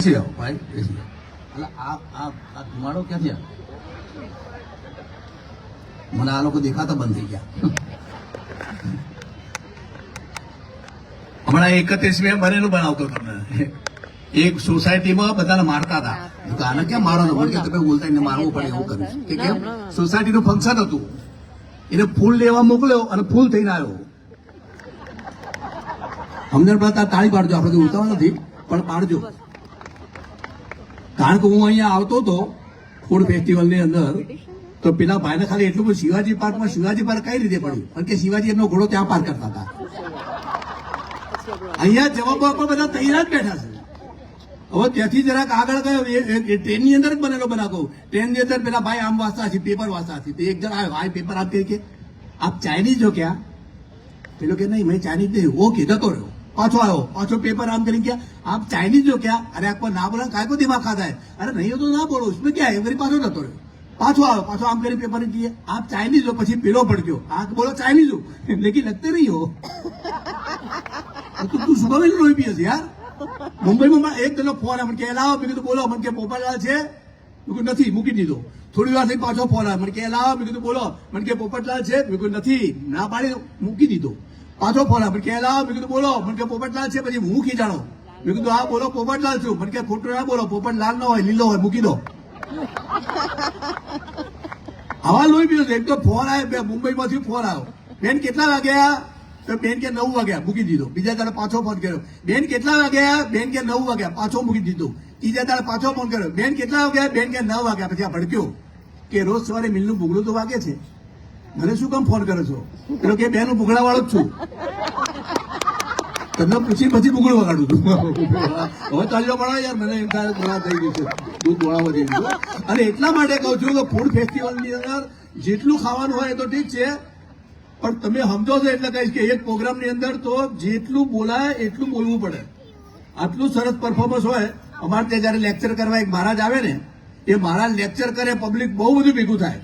બેસી જાઓ ભાઈ, બેસી જાઓ. એટલે આ ધુમાડો ક્યાંથી આવે? મને આ લોકો દેખાતા બંધ થઈ ગયા. હમણાં 31 બનેલું બનાવતો તમને. એક સોસાયટીમાં બધાને મારતા હતા. આને કેમ મારવાનો? કે તમે બોલતા એને મારવું પડે એવું કર્યું કે કેમ? સોસાયટીનું ફંક્શન હતું, એને ફૂલ લેવા મોકલ્યો અને ફૂલ થઈને આવ્યો. અમને તાળી પાડજો, આપણે ઉતાવળ નથી પણ પાડજો. કારણ કે હું અહીંયા આવતો હતો ફૂડ ફેસ્ટિવલની અંદર, તો પેલા ભાઈને ખાલી એટલું બધું શિવાજી પાર્કમાં શિવાજી પાર્ક કઈ રીતે પડ્યું? કારણ કે શિવાજી એમનો ઘોડો ત્યાં પાર્ક કરતા હતા. અહીંયા જવાબો આપવા બધા તૈયાર જ બેઠા છે. હવે ત્યાંથી જરાક આગળ ગયો, ટ્રેનની અંદર જ બનેલો બનાવો. ટ્રેનની અંદર પેલા ભાઈ આમ વાંચતા છે, પેપર વાંચતા છે. એક જણ આવ્યો, આ પેપર આપ કે આપ ચાઇનીઝ हो क्या? પેલો કે નહીં મેં ચાઇનીઝ नहीं. ओके जतो रहो. पाछो आयो, पाछो पेपर आम करेंगे क्या आप चाइनीज हो क्या? अरे आपको ना बोला काय को दिमाग खाता है? अरे नहीं हो तो ना बोलो, उसमें क्या है? मेरे पाछो जतो रहो. पाछो आओ, पाछो आम करे पेपर किए आप चाइनीज हो. પછી પેલો પડ્યો, આ બોલો ચાઇનીઝ हो लेकिन लगते नहीं हो. તું શું કહે રોઈ પી હશે યાર? મુંબઈમાં એક જણનો ફોન આવે, કે લાવો. મેં કીધું બોલો. મને કે પોપટલાલ છે? મેં કીધું નથી, મૂકી દીધો. થોડી વાર થઈ પાછો ફોન આવે, મને કે લાવો. મેં કીધું બોલો. મને કે પોપટલાલ છે? મેં કીધું નથી, ના પાડી મૂકી દીધો. પાછો ફોન આવે, કે લાવો. મેં કીધું બોલો. મને કે પોપટલાલ છે? પછી હું ખીજાણો. મેં કીધું હા બોલો પોપટલાલ છું. મને કે ખોટું ના બોલો, પોપટલાલ ન હોય, લીલો હોય, મૂકી દો. આવા લોહી પીધો. એક તો ફોન આવ્યો, મુંબઈમાંથી ફોન આવ્યો, બેન કેટલા વાગ્યા? તો બેન કે 9 વાગ્યા, મૂકી દીધો. બીજા દાડે પાછો ફોન કર્યો, બેન કેટલા વાગ્યા? બેન કે 9 વાગ્યા, પાછો મૂકી દીધો. ત્રીજા દાડે પાછો ફોન કર્યો, બેન કેટલા વાગ્યા? બેન કે 9 વાગ્યા. પછી આ ભડક્યો કે રોજ સવારે મિલનું ભૂગળું તો વાગે છે, મને શું કામ ફોન કરો છો? પેલો કે બેન હું ભૂગળા વાળો જ છું, તમને પૂછી પછી ભૂગળું વગાડું છું. હવે ચાલ્યો પડે યાર, મને એમ થાય ગોળા થઈ ગયું છે, દૂધ ગોળામાં થઈ ગયું. અને એટલા માટે કહું છું કે ફૂડ ફેસ્ટિવલની અંદર જેટલું ખાવાનું હોય એ તો ઠીક છે, પણ તમે સમજો છો એટલે કહીશ કે એક પ્રોગ્રામની અંદર તો જેટલું બોલાય એટલું બોલવું પડે. આટલું સરસ પરફોર્મન્સ હોય. અમારે ત્યાં જયારે લેક્ચર કરવા એક મહારાજ આવે ને, એ મહારાજ લેક્ચર કરે, પબ્લિક બહુ બધું ભેગું થાય.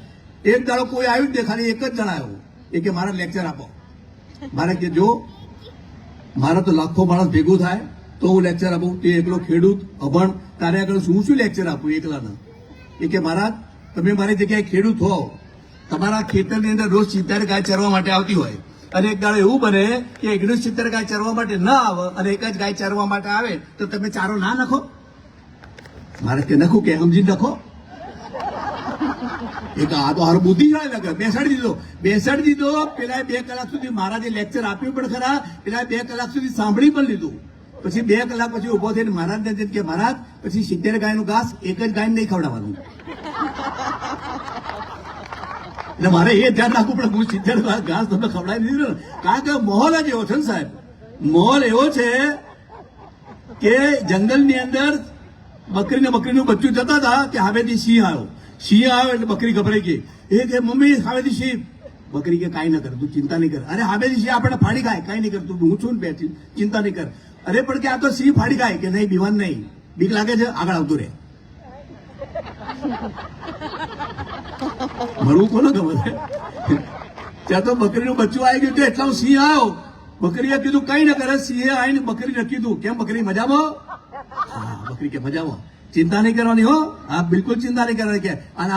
એક દાડો કોઈ આવ્યું જ નહીં, ખાલી એક જ જણ આવ્યો, એ કે મારા લેક્ચર આપો. મારે કે જો મારે તો લાખો માણસ ભેગું થાય તો હું લેક્ચર આપું, તે એકલો ખેડૂત અભણ, તારે આગળ શું લેક્ચર આપું એકલાના? એ કે મહારાજ તમે મારી જગ્યાએ ખેડૂત હો, તમારા ખેતરની અંદર રોજ 70 ગાય ચરવા માટે આવતી હોય, અને એક દાડો એવું બને કે 70 ગાય ચરવા માટે ન આવે અને એક જ ગાય ચરવા માટે આવે, તો તમે ચારો ના નાખો? મારે કે નાખું કે સમજી નાખો. એક આ તો હારું બુદ્ધિશાળી લાગે. બેસાડી દીધો. પેલા 2 કલાક સુધી મહારાજે લેક્ચર આપ્યું પણ ખરા, પેલા 2 કલાક સુધી સાંભળી પણ લીધું. પછી 2 કલાક પછી ઉભો થઈને મહારાજને કે મહારાજ પછી 70 ગાયનું ઘાસ એક જ ગાય નહીં ખવડાવવાનું. એટલે મારે એ ધ્યાન રાખવું પડે, હું 70 ઘાસ તમને ખવડાવી દીધું ને. કારણ કે માહોલ જ એવો છે ને સાહેબ, માહોલ એવો છે કે જંગલની અંદર બકરીનું બચ્ચું જતા હતા કે હવેથી સિંહ આવ્યો એટલે બકરી ગભરાઈ ગઈ. એ કે મમ્મી હવેથી સિંહ. બકરી કે કાંઈ ન કર, તું ચિંતા નહીં કર. અરે હવેથી સિંહ આપણે ફાડી ખાય, કાંઈ નહીં કર, તું હું છું ને બે, ચિંતા નહીં કર. અરે પણ કે આ તો સિંહ ફાડી ખાય. કે નહીં બીવાન નહીં, બીક લાગે છે, આગળ આવતું રહે. મરવું કોને ખબર છે? ત્યાં તો બકરીનું બચ્ચું આવી ગયું, એટલા સિંહ આવ્યો. બકરીએ કીધું કઈ ન કરે, સિંહે આવીને બકરીને કીધું કેમ બકરી મજામાં? હા બકરી કે મજામાં, ચિંતા નહીં કરવાની હો. હા બિલકુલ ચિંતા નહીં કરવાની. કે અને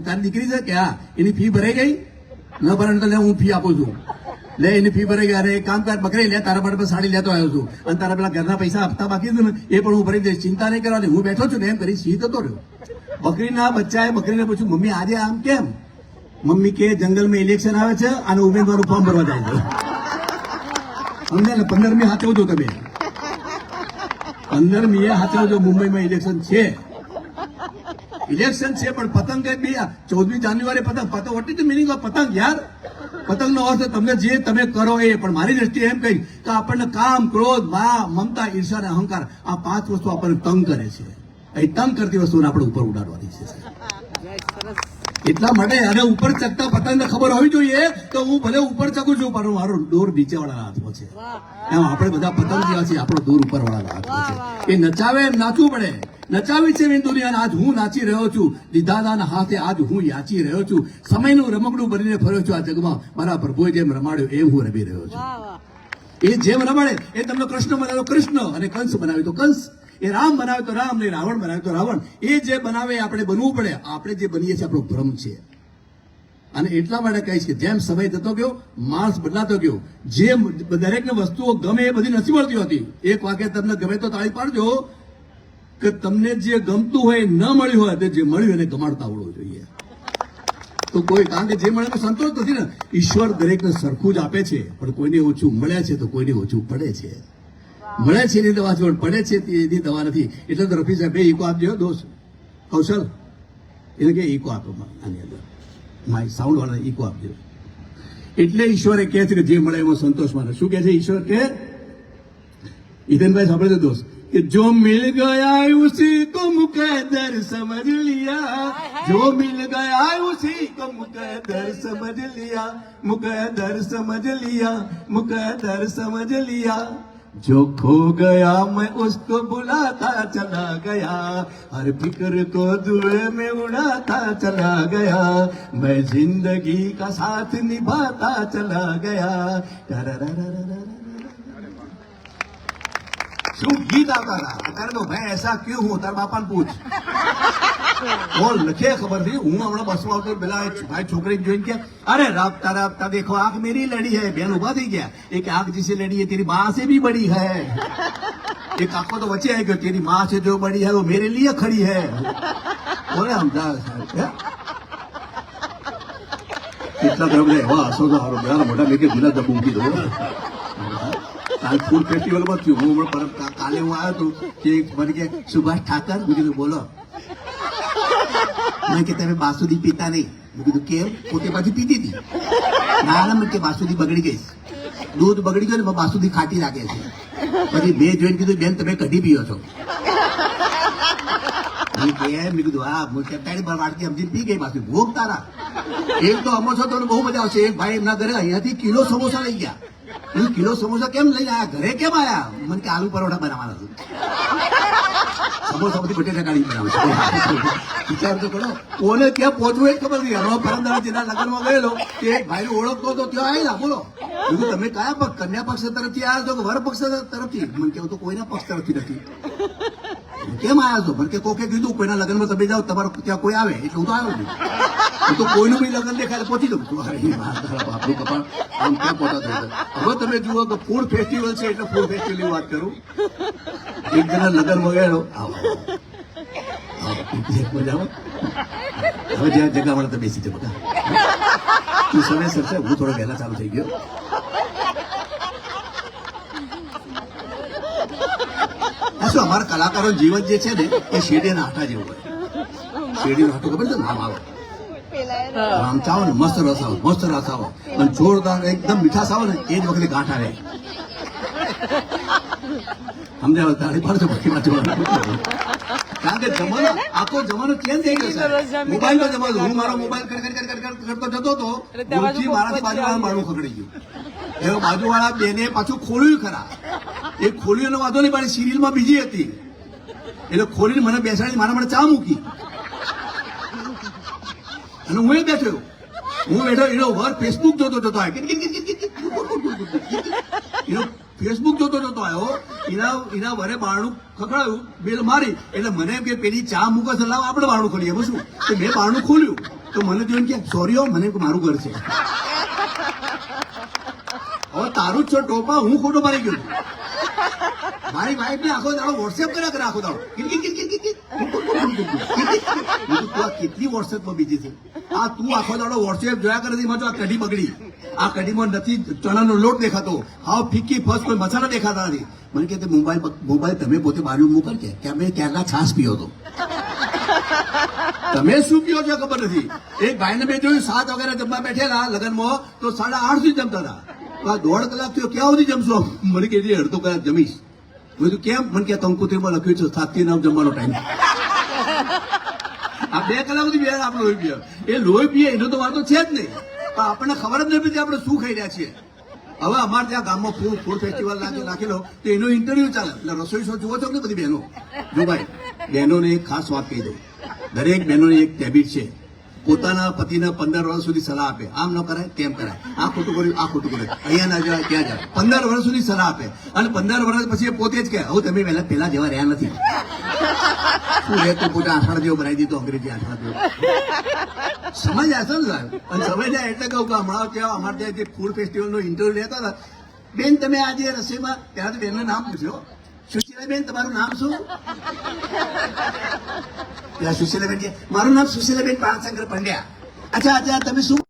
તારી દીકરી છે કે હા, એની ફી ભરાઈ ગઈ? ન ભરાય તો લે હું ફી આપું છું, લે એની ફી ભરાઈ ગઈ. અરે એક કામ કર, બકરી લે, તારા માટે સાડી લેતો આવ્યો છું, અને તારા પેલા ઘરના પૈસા હપ્તા બાકી હતું ને એ પણ હું ભરી દઈશ, ચિંતા નહીં કરવાની, હું બેઠો છું ને એમ કરી સિંહ જતો રહ્યો. બકરીના બચ્ચાએ બકરીને પૂછ્યું મમ્મી આજે આમ કેમ? મમ્મી કે જંગલમાં ઇલેક્શન આવે છે અને ઉમેદવારનું ફોર્મ ભરવા જાય છે. સમજે ને? 15મી હાથવજો તમે, 15મી હાથવજો. મુંબઈમાં ઇલેક્શન છે પણ પતંગ કઈ 14મી જાન્યુઆરી પતંગ. What is the meaning of પતંગ યાર? પતંગનો અર્થ તમને જે તમે કરો એ. પણ મારી દ્રષ્ટિએ એમ કહી કે આપણને કામ, ક્રોધ, મમતા, ઈર્ષા અને અહંકાર, આ 5 વસ્તુ આપણને તંગ કરે છે. એ તંગ કરતી વસ્તુને આપણે ઉપર ઉડાડવાની છે. એટલા માટે અને ઉપર ચકતા પતંગને ખબર હોવી જોઈએ તો હું ભલે ઉપર ચકું છું પણ મારો દોર નીચે વાળાના હાથમાં છે. એમ આપણે બધા પતંગ જેવા છીએ, આપણો દોર ઉપર વાળાના હાથમાં છે. એ નચાવે એમ નાચવું પડે. નચાવી છે દુનિયાને. આજ હું નાચી રહ્યો છું, દીદાના હાથે આજ હું યાચી રહ્યો છું, સમયનું રમકડું બનીને ફર્યો છું આ જગમાં, મારા પ્રભુએ જેમ રમાડ્યો એમ હું રમી રહ્યો છું. એ જેમ રમાડે એ તમને કૃષ્ણ બનાવ્યો કૃષ્ણ અને કંસ બનાવ્યો તો કંસ. એ રામ બનાવે તો રામ ને રાવણ બનાવે તો રાવણ. એ જે બનાવે આપણે બનવું પડે. આપણે જે બનીએ છીએ આપણો ભ્રમ છે. અને એટલા માટે કહીશ કે જેમ સમય જતો ગયો માણસ બદલાતો ગયો. જે દરેકને વસ્તુઓ ગમે એ બધી નથી મળતી હોતી. એક વાગે તમને ગમે તો તાળી પાડજો કે તમને જે ગમતું હોય ન મળ્યું હોય તે જે મળ્યું એને ગમાડતા આવડવું જોઈએ. તો કોઈ કારણ કે જે મળે તો સંતોષ નથી ને. ઈશ્વર દરેકને સરખું જ આપે છે, પણ કોઈને ઓછું મળે છે તો કોઈને ઓછું પડે છે. મળે છે એની દવા છે, પડે છે એની દવા નથી. એટલે તો રફી સાહેબ ઈકો આપજો દોસ્ત કૌશલ, એટલે કે ઈકો આપો આની અંદર મારી સાઉન્ડ વાળા ઈકો આપજો. એટલે ઈશ્વરે કહે છે કે જે મળે એમાં સંતોષ માને. શું કહે છે ઈશ્વર કે ઈદનભાઈ સાંભળે છે દોસ્ત कि जो मिल गया उसी को मुकद्दर समझ लिया, जो मिल गया उसी को मुकद्दर समझ लिया, मुकद्दर समझ लिया, मुकद्दर समझ लिया. जो खो गया मैं उसको बुलाता चला गया, हर फिक्र को दुए में उड़ाता चला गया, मैं जिंदगी का साथ निभाता चला गया. શું ગીત આવતા હતા અત્યારે તો ભાઈ એસા ક્યું હું તાર બાપાને પૂછ કોણ લખે ખબર નથી. હું હમણાં બસમાં આવતો પેલા ભાઈ છોકરી જોઈને કે અરે રાબતા રાબતા દેખો આંખ મેરી લડી હૈ. બેન ઉભા થઈ ગયા. એક આંખ जिसे लड़ी है तेरी माँ से भी बड़ी है. एक आंखों तो बचे है कि तेरी माँ से जो बड़ी है वो मेरे लिए खड़ी है. बोले हम કેટલા બધા એવા હસો તો હારો બધા મોટા મેં કે ગુલાબ જાંબુ મૂકી દો. કાલ ફૂડ ફેસ્ટિવલમાં થયું. હું હમણાં કાલે હું આવ્યો હતો કે મને કે સુભાષ ઠાકર, મેં કીધું બોલો. મેં કે તમે બાસુદી પીતા નહીં. મેં કીધું કેમ? પોતે પાછી પીતી હતી. ના મેં કે બાસુદી બગડી ગઈ, દૂધ બગડી ગયું ને બાસુદી ખાટી લાગે છે. પછી મેં જોઈને કીધું બેન તમે કઢી પીઓ છો. મેં કીધું હા વાડકી સમજીને પી ગઈ બાસુદી. ભોગ તારા એક તો અમો છો તો બહુ મજા આવશે. એક ભાઈ એમના ઘરે અહીંયાથી કિલો સમોસા લઈ ગયા. કિલો સમોસા કેમ લઈને આયા? ઘરે કેમ આયા? મને કે આલુ પરોઠા બનાવવાના છે. સમોસા બધી બટેટા કાઢી બનાવશે. વિચાર તો કરો કોને ક્યાં પહોંચવું એ જ ખબર નથી. હમણાં પરમદાર જેના લગ્નમાં ગયેલો તે એક ભાઈને ઓળખતો હતો, ત્યાં આવેલા. બોલો તમે કયા પક્ષ, કન્યા પક્ષ તરફથી આવ્યા છો કે વર પક્ષ તરફથી? મને કેવું તો કોઈના પક્ષ તરફથી નથી. કેમ આવ્યા છો? મને કે કોકે કીધું કોઈના લગ્નમાં તમે જાઓ તમારો ત્યાં કોઈ આવે એટલે હું તો આવ્યો છું. હું તો કોઈનું બી લગ્ન દેખાય પહોંચી જાઉં છું. આપણું કપાળ આમ ક્યાં પહોંચા થયું. હવે તમે જુઓ કે ફૂડ ફેસ્ટિવલ છે એટલે ફૂડ ફેસ્ટિવલની વાત કરું. એક જણા લગ્નમાં ગયેલો. હવે જ્યાં જગા મળે તો બેસી જાય બધા. તું સમયસર છે, હું થોડો વહેલા ચાલુ થઈ ગયો. શું અમારા કલાકારો જીવન જે છે ને એ શેરડીના આટા જેવું હોય. શેરડીનો આટો ખબર છે? નામ આવે આમ ચાવો ને મસ્ત રસ આવો, મસ્ત રસ આવો અને જોરદાર એકદમ મીઠાશ આવો ને એ જ વખતે ગાંઠા રહે. સમજાવ તાળી પાડજો બાકી વાંચવા. કારણ કે જમાનો આખો જમાનો ચેન્જ થઈ ગયો છે. મોબાઈલ નો જમાનો. હું મારો મોબાઈલ કરતો જતો હતો, મારાથી બાજુવાળા મારું ખગડી ગયું. એવો બાજુવાળા બેને પાછું ખોલ્યું ખરા. એ ખોલ્યું વાંધો નહીં, પણ સિરિયલમાં બીજી હતી એટલે ખોલીને મને બેસાડી મારા માટે ચા મૂકી અને હું એ બેઠો. હું બેઠો એનો વર ફેસબુક જોતો જતો આવ્યો. એનો ફેસબુક જોતો જતો આવ્યો. એના વરે બારણું ખખડાયું, બેલ મારી એટલે મને એમ કે પેલી ચા મૂકે છે, લાવ આપણે બારણું ખોલીએ. એમાં શું? તો મેં બારણું ખોલ્યું તો મને જોઈને કે સોરી હો, મને મારું ઘર છે. હવે તારું જ છો ટોપા, હું ખોટો મારી ગયો. મારી વાઈફ ને આખો દાડો વોટ્સએપ કર્યા કરે. આખો દાડો કેટલી વોટ્સએપમાં બીજી છે. આ તું આખો દાડો વોટ્સએપ જોયા કરે. એમાં જો આ કઢી બગડી, આ કઢીમાં નથી ચણાનો લોટ દેખાતો, હાવ ફીકી ફર્સ્ટ કોઈ મસાલા દેખાતા નથી. મને કે મોબાઈલ તમે પોતે બાજુ મોકલ કે અમે ક્યારના છાશ પીઓ તો તમે શું પીઓ છો ખબર નથી. એક ભાઈને મેં જોયું 7 વાગ્યા જમવા બેઠેલા લગ્નમાં તો 8:30 સુધી જમતા હતા. 1.5 કલાક થયો, ક્યાં સુધી જમશો? મને કે અડધો કલાક જમીશ. બધું કેમ? મને કે કંકોત્રીમાં લખ્યું છે 7 થી 9 જમવાનો ટાઈમ. આ 2 કલાક સુધી આપણે લોહી પીએ. એ લોહી પીએ એનો તો વાંધો છે જ નહીં, પણ આપણને ખબર જ નથી આપણે શું ખાઈ રહ્યા છીએ. હવે અમારે ત્યાં ગામમાં ફૂડ ફેસ્ટિવલ રાખેલો તો એનો ઇન્ટરવ્યુ ચાલે. એટલે રસોઈ શો જુઓ છો ને બધી બહેનો? જો ભાઈ બહેનોને એક ખાસ વાત કહી દઉં. દરેક બહેનોની એક હેબિટ છે પોતાના પતિને 15 વર્ષ સુધી સલાહ આપે, આમ ન કરાય તેમ કરાય, આ ખોટું કર્યું આ ખોટું કર્યું, અહીંયા ના જાય ત્યાં જાય, 15 વર્ષ સુધી સલાહ આપે અને 15 વર્ષ પછી એ પોતે જ કહે હવે તમે પેલા જેવા રહ્યા નથી. શું રે તું પોતા આઠાણા જેવો બનાવી દીધો, અંગ્રેજી આઠાણા જેવો. સમજ આવશે ને સાહેબ, અને સમજ જાય એટલે કહું કે હમણાં કેવા અમારે ત્યાં જે ફૂડ ફેસ્ટિવલનો ઇન્ટરવ્યુ લેતા હતા, બેન તમે આજે રસોઈમાં, ત્યારે બેનનું નામ પૂછ્યો, સુશીલાબેન તમારું નામ શું? સુશીલાબેન કે મારું નામ સુશીલાબેન પ્રાણશંકર પંડ્યા. અચ્છા આજે તમે શું?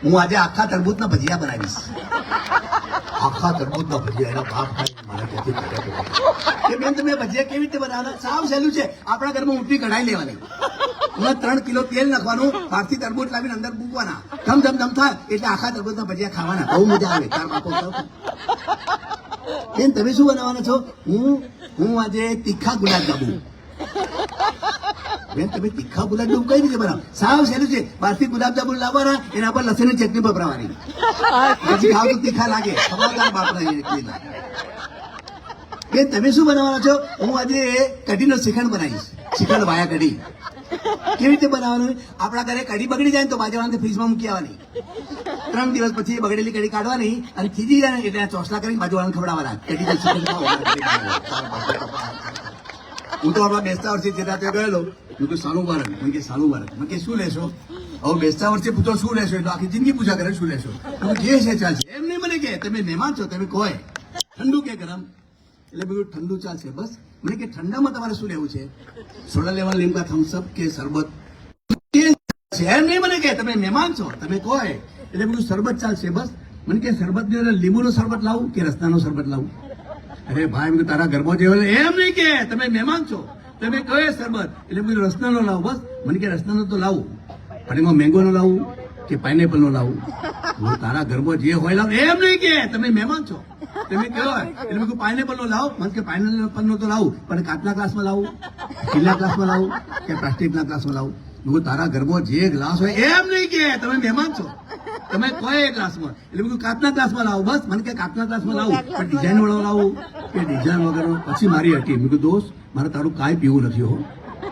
હું આજે આખા તરબૂચના ભજીયા બનાવીશ. આખા તરબૂચના ભજીયા એના બાપ ખાઈ મારા ત્યાંથી કે બેન તમે ભજીયા કેવી રીતે બનાવવાના? સાવ સહેલું છે, આપણા ઘરમાં ઊંટની કઢાઈ લેવાની, એમાં 3 કિલો તેલ નાખવાનું, બહારથી તરબૂચ લાવીને અંદર મૂકવાના, ધમ થાય એટલે આખા તરબૂચના ભજીયા ખાવાના, બહુ મજા આવે. તાર બાપો બેન તમે શું બનાવવાના છો? હું આજે તીખા ગુલાબજાંબુ. બેન તમે તીખા ગુલાબજાંબુ કઈ રીતે બનાવો? સાવ સહેલું છે, બહારથી ગુલાબજાંબુ લાવવાના, એના પર લસણની ચટણી પકડવાની, પછી ખાવ તો તીખા લાગે. ખબરદાર બાપના. બેન તમે શું બનાવવાના છો? હું આજે કઢીનો શ્રીખંડ બનાવીશ, શ્રીખંડ વાયા કઢી. કેવી રીતે બનાવવાનું? આપણા ઘરે કઢી બગડી જાય ને તો બાજુવાળાને ફ્રીજમાં મૂકી આવવાની, 3 દિવસ પછી એ બગડેલી કઢી કાઢવાની અને ખીજી જાય ને એટલે ચોસલા કરીને બાજુવાળાને ખવડાવવાના. હું તો આપણા બેસતા વર્ષે જે રાતે ગયેલો, હું તો સાલું બારક, મને કે સાલું બારક, મને કે શું લેશો? હવે બેસતા વર્ષે પૂછો શું લેશો, એટલે આખી જિંદગી પૂછા કરે શું લેશો, જે છે ચાલશે. એમ નહીં મને કે તમે મહેમાન છો, તમે કહો ઠંડુ કે ગરમ, એટલે બધું ઠંડુ ચાલશે. બસ મને કે ઠંડામાં તમારે શું લેવું છે? સોડા લેવા, લીમકા, થમ્સઅપ કે શરબત? એમ નહીં મને કે તમે મહેમાન છો, તમે કહો એટલે બધું શરબત ચાલશે. બસ મને કે શરબત ની અંદર લીંબુનો શરબત લાવું કે રસનાનો શરબત લાવું? અરે ભાઈ તારા ઘરમાં જે હોય એમ નહીં કે તમે મહેમાન છો, તમે કહો શરબત એટલે બધું રસનાનો લાવું. બસ મને કે રસનાનો તો લાવું, પણ એમાં મેંગો નો લાવું કે પાઇનેપલ નો લાવું? તારા ઘરમાં જે હોય લાવું. એમ નહીં કે તમે મહેમાન છો, તમે કહો એટલે મેં પાઇનેપલ નો લાવો, મને કે પાઇનેપલ નો તો લાવું, પણ કાચના ગ્લાસમાં લાવું, સ્ટીલના ગ્લાસમાં લાવું કે પ્લાસ્ટિકના ગ્લાસમાં લાવું? તારા ઘરમાં જે ગ્લાસ હોય એમ નહીં કે તમે મહેમાન છો, તમે કોઈ ગ્લાસમાં એટલે બધું કાચના ગ્લાસમાં લાવો. બસ મને કે કાચના ગ્લાસમાં લાવું, પણ ડિઝાઇન વાળો લાવું કે ડિઝાઇન વગર? પછી મારી હટી, મેં કીધું દોસ્ત મારે તારું કાંઈ પીવું નથી હો.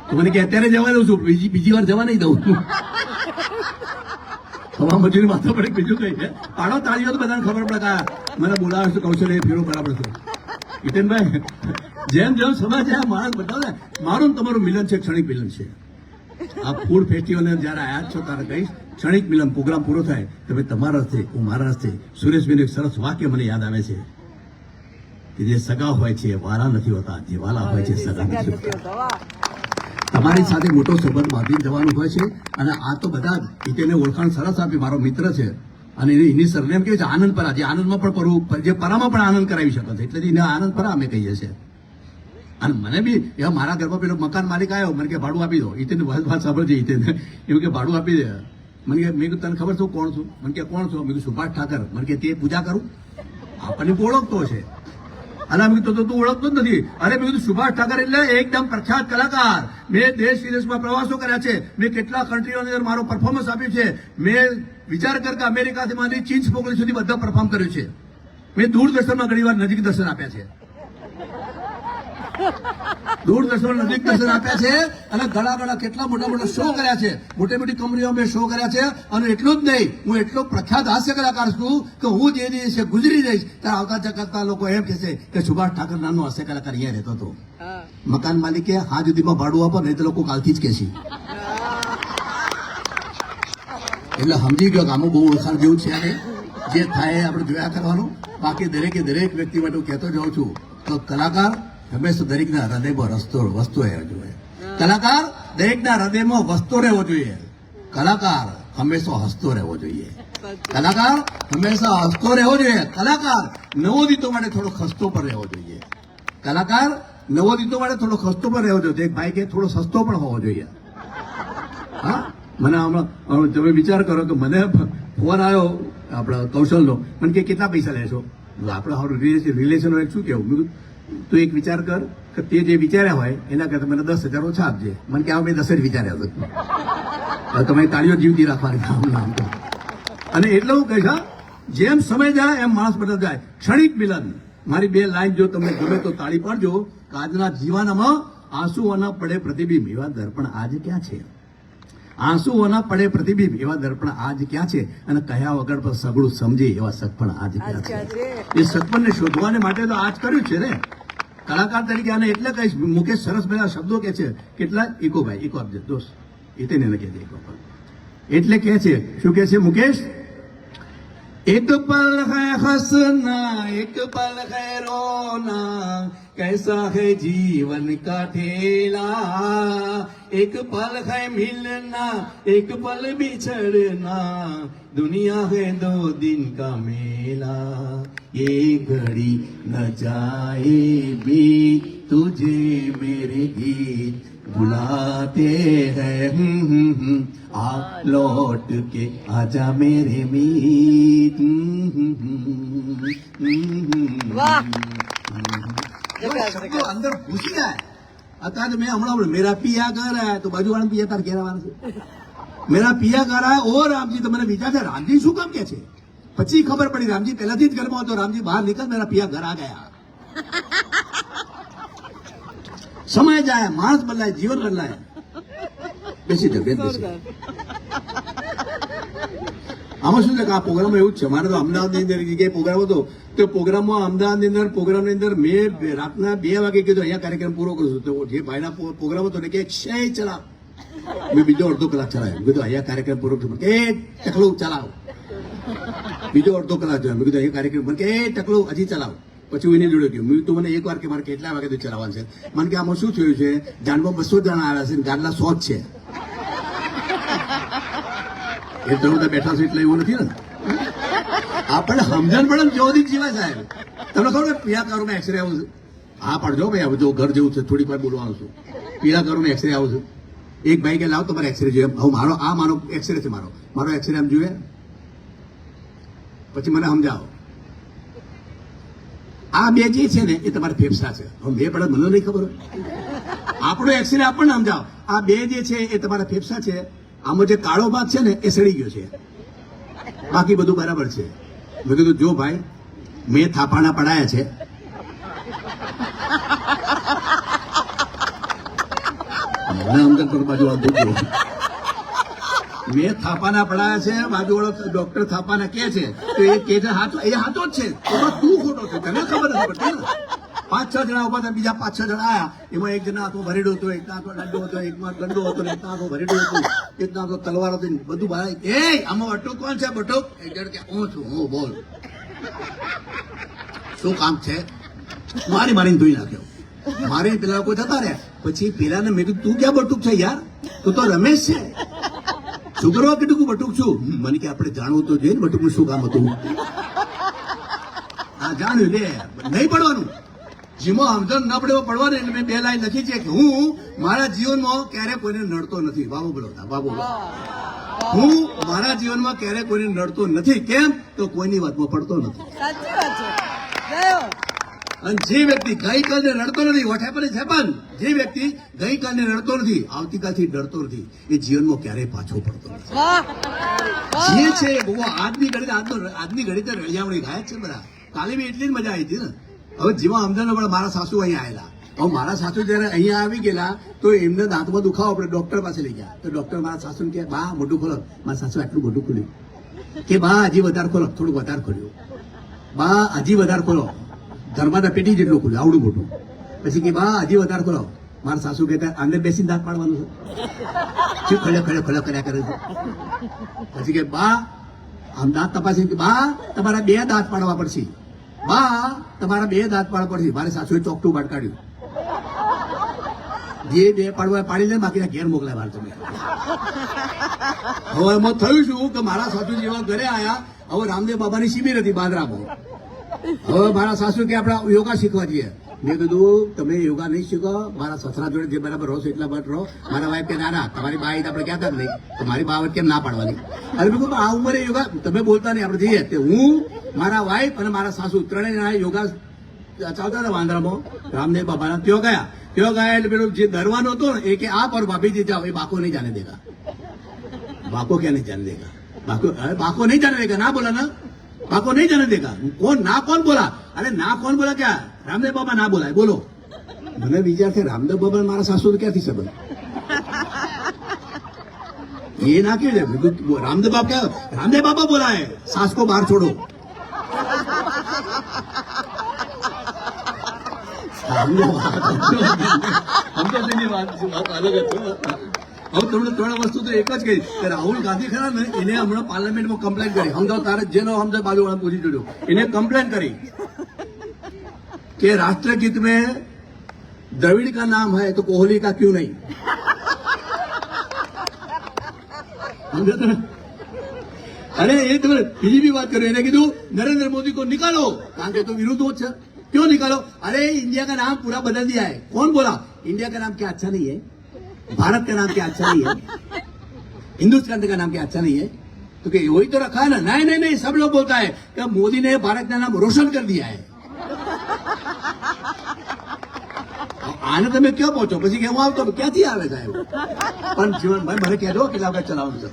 તો મને કે અત્યારે જવા દઉં છું, બીજી વાર જવા નહીં દઉં. હવા મજૂરી માથા પડે, બીજું કઈ છે? પાડો તાળીઓ તો બધાને ખબર પડે. મને બોલાવે છે કૌશલ્ય એ ફેરો બરાબર છે. હિતેનભાઈ જેમ સમાજ માણસ બતાવે, મારું તમારું મિલન છે, ક્ષણિક મિલન છે. આ ફૂડ ફેસ્ટિવલ જયારે આયા છો ત્યારે કહીશ ક્ષણિક મિલન પ્રોગ્રામ પૂરો થાય તમે તમારા હસ્તે, હું મારા હસ્તે. સુરેશભાઈનું એક સરસ વાક્ય મને યાદ આવે છે કે જે સગા હોય છે વાલા નથી હોતા, જે વાલા હોય છે સગા નથી હોતા. તમારી સાથે મોટો સંબંધ બાંધી જવાનું હોય છે. અને આ તો બધા જ એને ઓળખાણ સરસ આપી, મારો મિત્ર છે અને એની સરનેમ કેવી છે આનંદપરા, જે આનંદમાં પણ પરવું, જે પરામાં પણ આનંદ કરાવી શકે છે, એટલે એને આનંદપરા અમે કહીએ છીએ. અને મને બી એવા મારા ઘરમાં પેલો મકાન માલિક આવ્યો, મને કે ભાડું આપી દો. ઈતેને વાત સાંભળજે, ઈતેને એવું કે ભાડું આપી દે. મને કે મેં તને ખબર છું કોણ છું? મને કે કોણ છો? મેં કીધું સુભાષ ઠાકર. મને કે તે પૂજા કરું? આપણને ઓળખતો છે. અને મેં કીધું તું ઓળખતો જ નથી. અરે મેં કીધું સુભાષ ઠાકર એટલે એકદમ પ્રખ્યાત કલાકાર. મેં દેશ વિદેશમાં પ્રવાસો કર્યા છે, મેં કેટલા કન્ટ્રીઓની અંદર મારો પરફોર્મન્સ આપ્યું છે. મેં વિચાર કર કે અમેરિકાથી માંડી ચીન પોકળી સુધી બધા પરફોર્મ કર્યું છે. મેં દૂરદર્શનમાં ઘણી વાર નજીક દર્શન આપ્યા છે, દૂરદર્શન નજીક દર્શન આપ્યા છે. અને ઘણા કેટલા મોટા શો કર્યા છે, મોટી કંપનીઓ મેં શો કર્યા છે. અને એટલું જ નહીં, હું એટલો પ્રખ્યાત હાસ્ય કલાકાર છું કે હું જે દિવસે ગુજરી જઈશ ત્યારે આવતા જગતના લોકો એમ કહેશે કે સુભાષ ઠાકર નામનો હાસ્ય કલાકાર અહીંયા રહેતો હતો. મકાન માલિકે હા સુધીમાં ભાડું આપો, નહીં તો લોકો કાલથી જ કહેશે. એટલે સમજી ગયો કે આમાં બહુ ઓળખાણ જેવું છે. જે થાય આપણે જોયા કરવાનું. બાકી દરેક વ્યક્તિ માટે હું કહેતો જાઉં છું તો કલાકાર હંમેશા દરેકના હૃદયમાં વસ્તુ રહેવો જોઈએ. કલાકાર દરેકના હૃદયમાં વસ્તુ રહેવો જોઈએ. કલાકાર હંમેશા હસતો રહેવો જોઈએ. કલાકાર હંમેશા હસતો રહેવો જોઈએ. કલાકાર નવોદિતો માટે થોડો ખસ્તો પણ રહેવો જોઈએ. કલાકાર નવોદિતો માટે થોડો ખસ્તો પણ રહેવો જોઈએ. એક ભાઈ કે થોડો સસ્તો પણ હોવો જોઈએ. હા, મને હમણાં તમે વિચાર કરો કે મને ફોન આવ્યો આપણા કૌશલનો, મને કે કેટલા પૈસા લેશો? આપણે રિલેશન હોય શું કેવું? તું એક વિચાર કર કે તે જે વિચાર્યા હોય એના કરતા મને 10,000 ઓછા આપજે. મને કે મેં 10 જ વિચાર્યા હતા. તમારી તાળીઓ જીવતી રાખવાની નામ તો. અને એટલે હું કહીશ, જેમ સમય જાય એમ માણસ બદલ જાય. ક્ષણિક મિલન. મારી 2 લાઈન જો તમને ગમે તો તાળી પાડજો. આજના જીવનમાં આંસુઓના પડે પ્રતિબિંબ એવા દર્પણ આજે ક્યાં છે? આંસુઓના પડે પ્રતિબિંબ એવા દર્પણ આજ ક્યાં છે, અને કયા વગર પર સગળું સમજે એવા સગપણ આજ ક્યાં છે. એ સગપણને શોધવાને માટે તો આજ કર્યું છે ને કલાકાર તરીકે. આને એટલે કહીશ, મુકેશ સરસ બધા શબ્દો કે છે, કેટલા ઇકોભાઈ ઇકો આપજે દોસ્ત, એ તેને ન કહે ઇકો. એટલે કે છે, શું કે છે મુકેશ? एक पल है हंसना एक पल है रोना कैसा है जीवन का ठेला, एक पल है मिलना एक पल बिछड़ना दुनिया है दो दिन का मेला, ये घड़ी न जाए बीत तुझे मेरे गीत बुलाते हैं आ लौट के आजा मेरे मीत. વાહ શબ્દો અંદર ઘૂસી જાય. અત્યારે મેં હમણાં મેરા પિયા ઘર આયા તો બાજુવાળા પિયા તાર કહેવાનું છે, મેરા પિયા ઘર આયા ઓ રામજી. તો મને વિચાર છે રામજી શું કામ કે છે, પછી ખબર પડી રામજી પહેલાથી જ ઘરમાં હતો. રામજી બહાર નીકળ, મેરા પિયા ઘર આ ગયા. સમય જાય, માણસ બદલાય, જીવન બદલાય. બેસી જાવ બેન, બેસી. આમાં શું છે કે આ પ્રોગ્રામમાં એવું જ છે. મારે તો અમદાવાદની અંદર જગ્યાએ પ્રોગ્રામ હતો, તો પ્રોગ્રામમાં અમદાવાદની અંદર પ્રોગ્રામની અંદર મેં રાતના 2 વાગે કીધું અહીંયા કાર્યક્રમ પૂરો કરશું. તો જે ભાઈના પ્રોગ્રામ હતો ને કે ક્ષય ચલાવ, મેં બીજો અડધો કલાક ચલાવ્યો. કીધું અહીંયા કાર્યક્રમ પૂરો કરશું, કે ટકલું ચલાવ. બીજો અડધો કલાક જોયો, મેં કીધું અહીંયા કાર્યક્રમ કે ટકલું હજી ચલાવ. પછી હું એની જોડે ગયો, મેં તું મને એક વાર કે મારે કેટલા વાગે તો ચલાવવાનું છે. મને કે આમાં શું થયું છે, જાનમાં 200 જણા આવ્યા છે, ગાડલા 100 જ છે. એ તો બધા બેઠા છે એટલે એવું નથી ને. આપણે સમજણ પડે ને ચોથી જીવા સાહેબ. તમને ખબર પીળા કારોમાં એક્સરે આવું છું? હા પડજો ભાઈ, હવે જો ઘર જેવું છે, થોડીક વાર બોલવાનું છું. પીળા કારોમાં એક્સરે આવું છું. એક ભાઈ કે લાવ તમારે એક્સરે જોઈએ. હવે મારો એક્સરે છે, મારો એક્સરે આમ જોઈએ, પછી મને સમજાવો આ બે જે છે ને એ તમારા ફેફસા છે. હવે બે પડે મને નહીં ખબર હોય, આપણો એક્સરે આપણને સમજાવો. આ બે જે છે એ તમારા ફેફસા છે, આમાં જે કાળો ભાગ છે ને એ સડી ગયો છે, બાકી બધું બરાબર છે. મેં કીધું જો ભાઈ, મેં થાપાણા પડાયા છે, બાજુ મેં થાપાના પડાયા છે, બાજુવાળો ડોક્ટર થાપાના કે છે, તો એ કે છે હાચો, એ હાચો જ છે. એમાં તું ખોટો છે, તને ખબર નથી પડતી ને. 5-6 જણા ઉભા હતા, બીજા 5-6 જણા આયા. એમાં એક જણા હાથમાં ભરેડો હતો, એકના હાથમાં દંડો હતો, એકમાં દંડો હતો, એકના હાથમાં ભરેડો હતો, એકના હાથમાં તલવાર હતી, બધું બહાર. એ આમાં બટુક કોણ છે? બટુક એક જણ કે હું છું. હું બોલ શું કામ છે? મારીને ધોઈ નાખ્યો. મારે પેલા કોઈ જતા રહ્યા. પછી પેલાને મેં કીધું તું ક્યાં બટુક છે યાર, તું તો રમેશ છે. શું કરવા કીધું બટુક છું? મને કે આપણે જાણવું તો જોઈએ ને બટુકનું શું કામ હતું. હા જાણ્યું લે, નહીં પડવાનું. જીમાં સમજણ ન પડે પડવાનું. એટલે મેં 2 લાઈન લખી છે કે હું મારા જીવનમાં ક્યારે કોઈને નડતો નથી. બાબુ બોલો, બાબુ બોલો. હું મારા જીવનમાં ક્યારે કોઈને નડતો નથી. કેમ? તો કોઈની વાતમાં પડતો નથી. સાચી વાત છે. જયો. અને જે વ્યક્તિ ગઈકાલને રડતો નથી, વોટ હેપન ઇઝ હેપન. જે વ્યક્તિ ગઈકાલને રડતો નથી, આવતીકાલથી ડરતો નથી, એ જીવનમાં ક્યારેય પાછો પડતો નથી. વાહ જે છે આજની ઘડી તો રળિયામણી ગાય છે બધા. કાલે બી એટલી જ મજા આવી હતી ને. હવે જેમાં સમજણ પડે, મારા સાસુ અહીંયા આવેલા. હવે મારા સાસુ જયારે અહીંયા આવી ગયેલા તો એમને દાંતમાં દુખાવો, આપણે ડોક્ટર પાસે લઈ ગયા. તો ડોક્ટર મારા સાસુને કહે બા મોઢું ખોલો. મારા સાસુ આટલું મોઢું ખોલ્યું કે બા હજી વધારે ખોલો, થોડું વધારે ખોલ્યું. બા હજી વધારે ખોલો, ધર્માના પેટી જેટલું ખોલ્યું, આવડું મોટું. પછી કે બા હજી વધારે ખોલો. મારા સાસુ કહેતા અંદર બેસીને દાંત પાડવાનું છે, ખોલ્યો કર્યા કરે છે. પછી કે બા આમ દાંત તપાસી, બા તમારા 2 દાંત પાડવા પડશે, બા તમારા 2 દાંત પાડવા પડશે. મારી સાસુએ ચોકટું બાદ કાઢ્યું, જે 2 પાડવા પાડી લે, બાકીના ઘેર મોકલાય મારે તમે. હવે એમાં થયું શું કે મારા સાસુ જેવા ઘરે આયા. હવે રામદેવ બાબાની શિબિર હતી બાંદ્રામાં. હવે મારા સાસુ કે આપણે યોગા શીખવા જઈએ. મેં કીધું તમે યોગા નહીં શીખો, મારા સસરા જોડે જે બરાબર રહો છો એટલા બરાબર રહો. મારા વાઈફ કે ના તમારી બા આપણે કહેતા જ નહીં, તો મારી બાબત કેમ ના પાડવાની. અરે મેં કહ્યું આ ઉંમરે યોગા તમે બોલતા નહીં, આપણે જઈએ. હું મારા વાઈફ અને મારા સાસુ ત્રણેય યોગા ચાલતા હતા વાંદરામાં રામદેવ બાબાના. ત્યાં ગયા એટલે પેલું જે દરવાનો હતો ને એ કે આ પર ભાભીજી જાઓ, એ બાકો નહીં જાને દેગા. બાકો ક્યાં નહીં જાને દેગા? બાકો નહીં જાને દેગા, ના બોલા ના, બાકો નહીં જાને દેગા. કોણ બોલા? અરે ના કોણ બોલા? ક્યાં રામદેવ બાબા ના બોલાય, બોલો. મને વિચાર છે રામદેવ બાબા મારા સાસુ ક્યાંથી સંબંધ? ये ना क्यों रामदेव बाबा क्या रामदेव बाबा बोला है सांस को बाहर छोड़ो हम तो તેની વાત અલગ હતી હવે તમને ત્રણ વસ્તુ તો એક જ કહી કે રાહુલ ગાંધી ખરા ને એને હમણાં પાર્લામેન્ટમાં કમ્પ્લેન કરી સમજાવ તારે જેનો સમજાવ બાજુવાળા પૂછી જોડ્યો એને કમ્પ્લેન કરી कि राष्ट्रगीत में द्रविड़ का नाम है तो कोहली का क्यों नहीं अरे ये तो बीजी भी बात करो इन्हें कीधु नरेंद्र मोदी को निकालो कारण के तो विरुद्ध हो क्यों निकालो अरे इंडिया का नाम पूरा बदल दिया है कौन बोला इंडिया का नाम क्या अच्छा नहीं है भारत का नाम क्या अच्छा नहीं है हिंदुस्तान का नाम क्या अच्छा नहीं है तो कि वही तो रखा है ना नहीं नहीं नहीं सब लोग बोलता है कि मोदी ने भारत का नाम रोशन कर दिया है આને તમે ક્યાં પહોંચો પછી કેવું આવતો ક્યાંથી આવે સાહેબ પણ જીવનભાઈ મને કહેજો કેટલા વખત ચલાવવાનું છે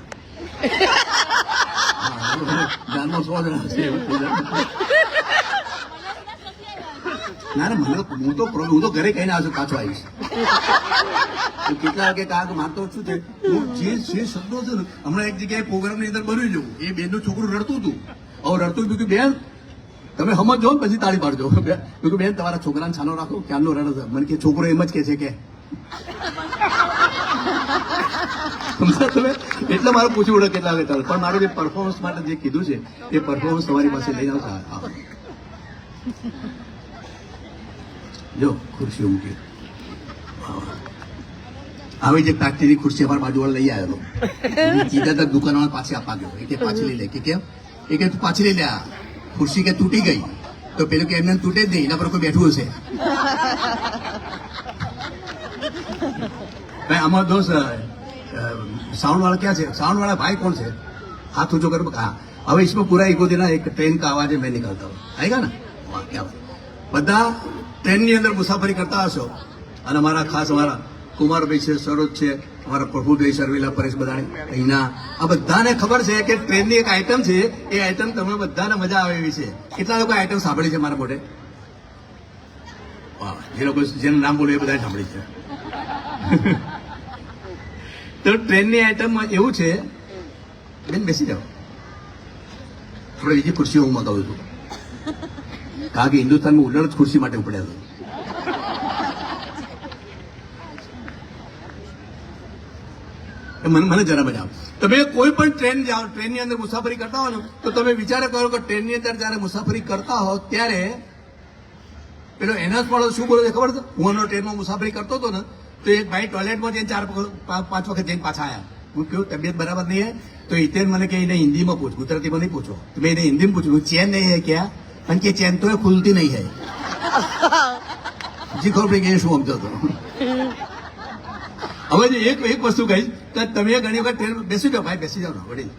ધ્યાનમાં 100 જણા છે ના ના મને હું તો ઘરે કહીને આવશે પાછો આવીશ કેટલા વાગે કારણ કે મારતો શું છે હું જે શબ્દો છે ને હમણાં એક જગ્યાએ પ્રોગ્રામની અંદર બની જવું એ બેનનું છોકરું રડતું હતું હવે રડતું હતું કે બેન તમે સમજો ને પછી તાળી પાડજો બેન તમારા છોકરાને છાનો રાખો ક્યારનો રડે છે મને કે છોકરો એમ જ કે છે કે તમે એટલે મારે પૂછવું પડે કેટલા વાગે ચાલે પણ મારે જે પરફોર્મન્સ માટે જે કીધું છે એ પરફોર્મન્સ તમારી પાસે લઈને આવશે જો ખુરશી મૂકી આવી જે પ્લાસ્ટિકની ખુરશી અમારા બાજુવાળા લઈ આવ્યો સીધા તક દુકાનવાળા પાછી આપવા ગયો એ કે પાછી લઈ લે કે કેમ એ કે તું પાછી લઈ લે ખુરશી કે તૂટી ગઈ તો પેલું કે એમને તૂટે જ નહીં એના પર કોઈ બેઠું હશે भाई हमारा दोस्त साउंड वाला क्या है साउंड वाला भाई कौन से हाथ ऊंचो कर कहा अब इसमें पूरा एक दिन एक ट्रेन का आवाज मैं निकालता हूँ आएगा ना वाह क्या બધા ટ્રેનની અંદર મુસાફરી કરતા હશો અને અમારા ખાસ અમારા કુમારભાઈ છે સરોજ છે અમારા પ્રભુભાઈ સરવેલા પરેશ બધાને અહીંના આ બધાને ખબર છે કે ટ્રેનની એક આઈટમ છે એ આઈટમ તમને બધાને મજા આવે એવી છે કેટલા લોકો આઈટમ સાંભળી છે મારા મોઢે વાહ જે લોકો જેનું નામ બોલ્યું એ બધા સાંભળી છે તો ટ્રેનની આઈટમમાં એવું છે બેન બેસી જાઓ આપણે બીજી ખુરશીઓ હું મગાવું છું કારણ કે હિન્દુસ્તાનમાં ઉલ્લડ જ ખુરશી માટે ઉપડ્યા હતા મને જરા મજા આવે તમે કોઈ પણ ટ્રેન જાઓ ટ્રેનની અંદર મુસાફરી કરતા હો ને તો તમે વિચાર કરો કે ટ્રેનની અંદર જયારે મુસાફરી કરતા હો ત્યારે પેલો એનએસ વાળો શું બોલે ખબર છે હું ટ્રેનમાં મુસાફરી કરતો હતો ને तो एक भाई टॉयलेट में जैन 4-5 वक्त जैन पाछा आया वो क्यों तबियत बराबर नहीं है तो इतने मैंने कही नहीं हिंदी में पूछ गुजराती में नहीं पूछो तो मैं हिंदी में पूछू चैन नहीं है क्या मन के चैन तो खुलती नहीं है जी खबर पड़ी शू समझो तो હવે એક વસ્તુ કહીશ કે તમે ઘણી વખત ટ્રેન બેસી જાઓ ભાઈ બેસી જાઓ ને વડીલ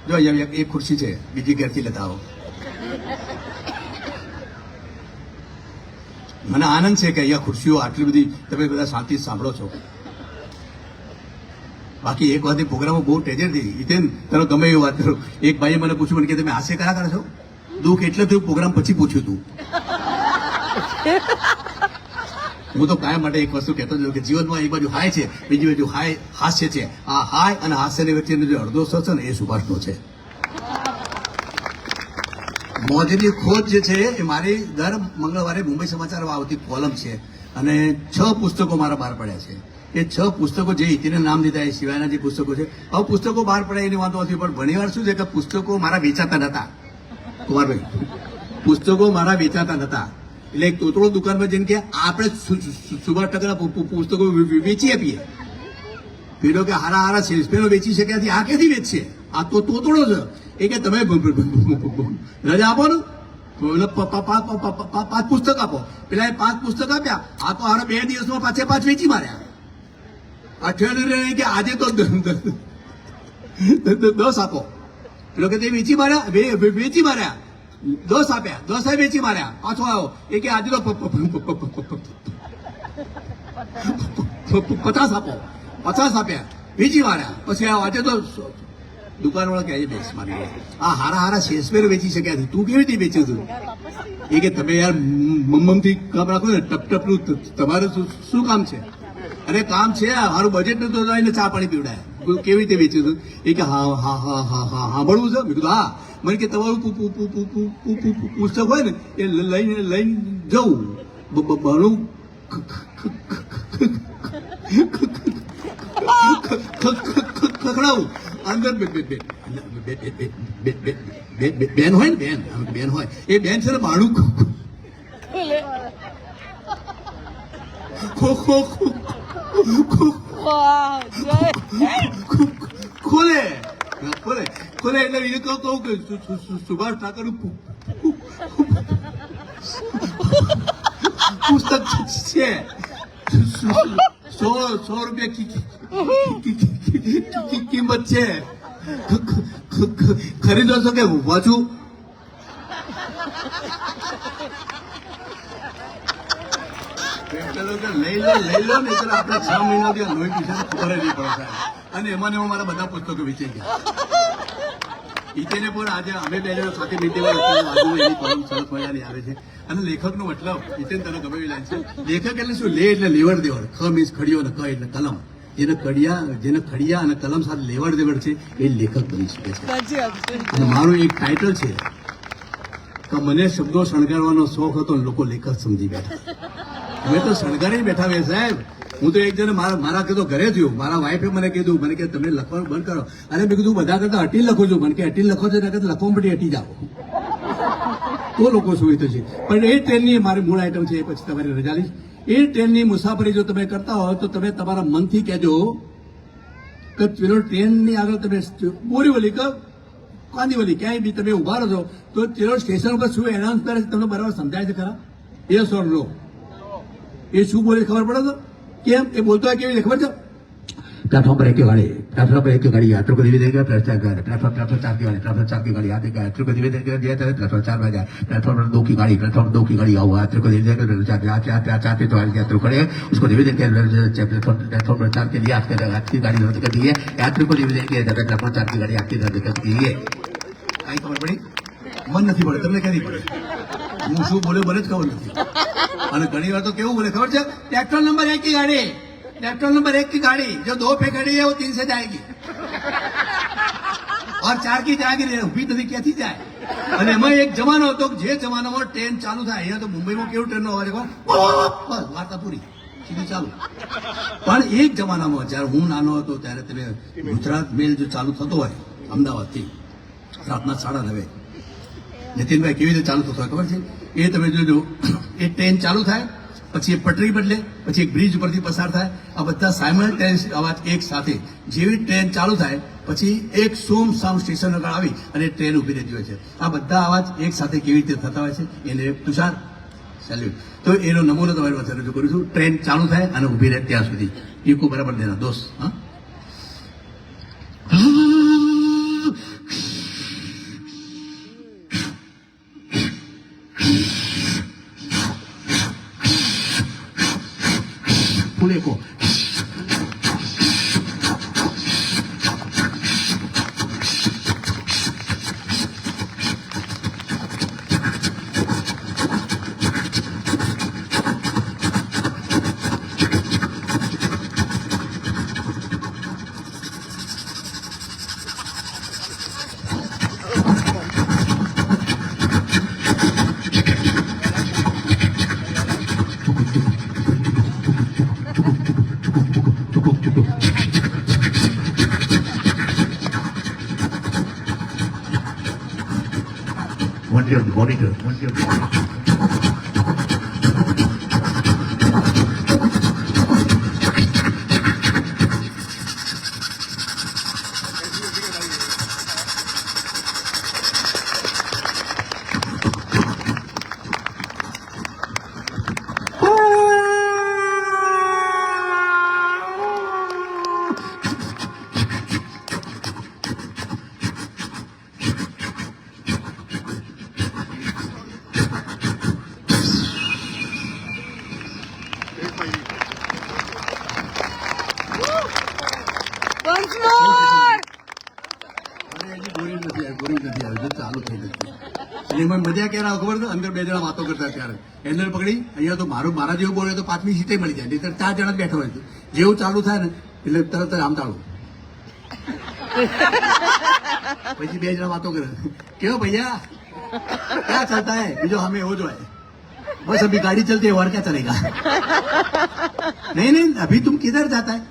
જો અહીંયા એક ખુરશી છે બીજી ઘેરથી લેતા આવો મને આનંદ છે કે અહીંયા ખુરશીઓ આટલી બધી તમે બધા શાંતિ સાંભળો છો બાકી એક વાત પ્રોગ્રામમાં બહુ ટેજર હતી ઇતેન તમે ગમે એવી વાત કરો એક ભાઈએ મને પૂછ્યું મને કે તમે હાસ્ય કલાકાર છો દુઃખ એટલે થયું પ્રોગ્રામ પછી પૂછ્યું તું હું તો કાયમ માટે એક વસ્તુ કહેતો હતો કે જીવનમાં એક બાજુ હાય છે બીજી બાજુ હાસ્ય છે આ હાય અને હાસ્યની વચ્ચેનો જે અડધો સ છે ને એ સુભાષનો છે મોજની ખોજ જે છે એ મારી દર મંગળવારે મુંબઈ સમાચારમાં આવતી કોલમ છે અને 6 પુસ્તકો મારા બહાર પડ્યા છે એ 6 પુસ્તકો જે ઇતિને નામ દીધા એ સિવાયના જે પુસ્તકો છે હવે પુસ્તકો બહાર પડ્યા એની વાતો હતી પણ ઘણીવાર શું છે કે પુસ્તકો મારા વેચાતા નતા કુમારભાઈ પુસ્તકો મારા વેચાતા નતા એટલે એક તોતડો દુકાનમાં જઈને કે આપણે સુભાષ ટકરા પુસ્તકો વેચી આપીએ પેલો કે હારા હારા સેલ્સમેનો વેચી શક્યાથી આ ક્યાંથી વેચશે આ તો તોતડો છે એ કે તમે રજા આપો ને 5 પુસ્તક આપો પેલા 5 પુસ્તક આપ્યા આ તો હારા 2 દિવસમાં 5 વેચી માર્યા અઠવાડિયે કે આજે તો 10 આપો પેલો કે તે વેચી માર્યા 10 આપ્યા 10 વેચી માર્યા પાછો આવ્યો એ કે આજે તો 50 આપો 50 આપ્યા વેચી માર્યા પછી આજે તો દુકાનવાળા કે આજે બેસ મારી આ હારા હારા શેષમેર વેચી શક્યા તું કેવી રીતે વેચ્યું તું એ કે તમે યાર મમ્મથી કામ રાખો ને ટપનું તમારે શું કામ છે અરે કામ છે મારું બજેટ નતું તો એને ચા પાણી પીવડાય બોલું કેવી રીતે વેચ્યું હતું? એ કે હા હા હા હા હા સાંભળવું છે? મેં કીધું હા. મને કે તમારું પુસ્તક હોય ને એ લઈને જવું ભણું ખખડાવું અંદર બેન હોય ને બેન હોય એ બેન છે ને ભાણું વાહ જય ખોલે એટલે એ કહું કે સુભાષ ઠાકરનું પુસ્તક છે 100 રૂપિયા કિંમત છે ખરીદો છો કે વાંચું? લઈ લો ને એટલે આપણે 6 મહિના ત્યાં લોહી પીછે ખબર જ નહીં પડે સાહેબ. અને એમાં ને મારા બધા પુસ્તકો વેચાઈ ગયા. ઈતેને પણ આજે અમે બે જણા સાથે મીટિંગ એની કોલમ સરસ મજાની આવે છે. અને લેખકનો મતલબ ઈતેન તને ગમે એવી લાઈન છે. લેખક એટલે શું? લે એટલે લેવડ દેવડ, ખ મીન્સ ખડીયો ને ક એટલે કલમ. જેને ખડિયા અને કલમ સાથે લેવડ દેવડ છે એ લેખક બની શકે છે. સાચી વાત છે. અને મારું એક ટાઇટલ છે કે મને શબ્દો શણગારવાનો શોખ હતો ને લોકો લેખક સમજી બેઠા. અમે તો શણગારી બેઠા હોય સાહેબ. હું તો એક જણ મારા કીધું ઘરે થયું, મારા વાઈફે મને કીધું મને કે તમે લખવાનું બંધ કરો. અરે મેં કીધું બધા કરતા અટીલ લખું છું. મને કે અટીલ લખો છો લખવા માટે અટી જાઓ તો લોકો સુવિધા છે. પણ એ ટ્રેનની મારી મૂળ આઈટમ છે, એ પછી તમારી રજા લઈશ. એ ટ્રેનની મુસાફરી જો તમે કરતા હો તો તમે તમારા મનથી કહેજો કે પેલો ટ્રેનની આગળ તમે બોરીવલી કે કાંદીવલી ક્યાંય બી તમે ઉભા રહો છો તો પેલો સ્ટેશન ઉપર શું એનાઉન્સ કરે છે તમને બરાબર સમજાય છે ખરા? એ સોર લો એ શું બોલે ખબર પડે તો કેમ એ બોલતો હોય કેવી ખબર છે? प्लेटफॉर्म पर एक गाड़ी यात्रियों को धीरे धीरे प्लेटफॉर्म 4 की गाड़ी प्लेटफॉर्म 4 की गाड़ी आते यात्रियों को धीरे धीरे दिया जाता है प्लेटफॉर्म 4 में जाए प्लेटफॉर्म 2 की गाड़ी प्लेटफॉर्म 2 की गाड़ी आओ यात्रियों को धीरे धीरे चार के तो यात्रियों खड़े उसको धीरे धीरे प्लेटफॉर्म 4 के लिए आपकी गाड़ी रद्द कर दी है यात्रियों को धीरे धीरे प्लेटफॉर्म 4 की गाड़ी आपकी रद्द कर दी है. કઈ ખબર પડી? મન નથી પડે તમને ક્યાંથી પડે? હું શું બોલ્યો મને જ ખબર નથી. અને ઘણી વાર તો કેવું બોલે ખબર છે? ट्रैक्टर नंबर 1 की गाड़ी ट्रैक्टर नंबर 1 की गाड़ी जो 2 पे खड़ी है वो 3 से जाएगी और 4 की जाएगी उभी નથી ક્યાંથી જાય? અને એમાં એક જમાનો હતો જે જમાનામાં ટ્રેન ચાલુ થાય અહીંયા તો મુંબઈમાં કેવું ટ્રેનનો અવાજ બસ વાર્તા પૂરી સીધી ચાલુ. પણ એક જમાનામાં જ્યારે હું નાનો હતો ત્યારે તમે ગુજરાત મેલ જો ચાલુ થતો હોય અમદાવાદથી રાતના 9:30 નીતિનભાઈ કેવી રીતે ચાલુ થતો હોય ખબર છે? એ તમે જોજો એ ટ્રેન ચાલુ થાય પછી એ પટરી બદલે પછી એક બ્રિજ ઉપરથી પસાર થાય આ બધા સાયમલ્ટેનિયસ અવાજ એક સાથે જેવી ટ્રેન ચાલુ થાય પછી એક સુમ સામ સ્ટેશન આગળ આવી અને ટ્રેન ઊભી રહેતી હોય છે. આ બધા અવાજ એક સાથે કેવી રીતે થતા હોય છે એને તુષાર સેલ્યુટ. તો એનો નમૂનો તમારી પાસે રજૂ કરું છું. ટ્રેન ચાલુ થાય અને ઊભી રહે ત્યાં સુધી ઈકો બરાબર દેના દોસ્ત. હા फुले को monitor. Once more. ચાલુ થઈ ગયું અને એમાં મજા ક્યારે આવે ખબર છે? અંદર 2 જણા વાતો કરતા ત્યારે હેન્ડલ પકડી અહીંયા તો મારા જેવું બોલે તો 5મી સીટે મળી જાય. નહીં 4 જણા જ બેઠા હોય છે. જેવું ચાલુ થાય ને એટલે તરત જ આમ ચાલુ પછી બે જણા વાતો કરે કેવો ભૈયા ક્યાં ચાલતા હે બીજો હमें એવો जो है बस अभी गाड़ी चलती है और क्या चलेगा नहीं नहीं अभी तुम किधर जाता है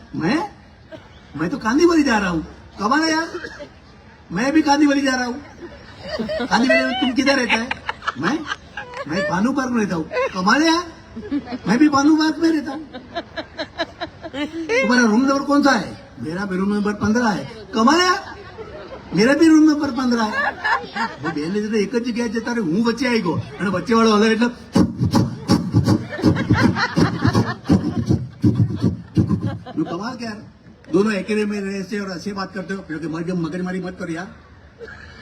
मैं तो कांदीवली जा रहा हूँ कब आना यार मैं भी कांदीवली जा रहा हूँ कांदीवली में तुम किधर रहता है मैं भानु पार्क में रहता हूँ कब आना यार मैं भी भानु पार्क में रहता हूँ तुम्हारा रूम नंबर कौन सा है मेरा भी रूम नंबर 15 है कब आना यार मेरा भी रूम नंबर 15 है वो बेन ने एक જ જગ્યાએ જતા રહે હું વચ્ચે આવી ગયો અને વચ્ચે વાળો હલે એટલે कमाल क्या है दोनों अकेले में रहते और ऐसे बात करते हो क्योंकि मगजमारी मत करो यार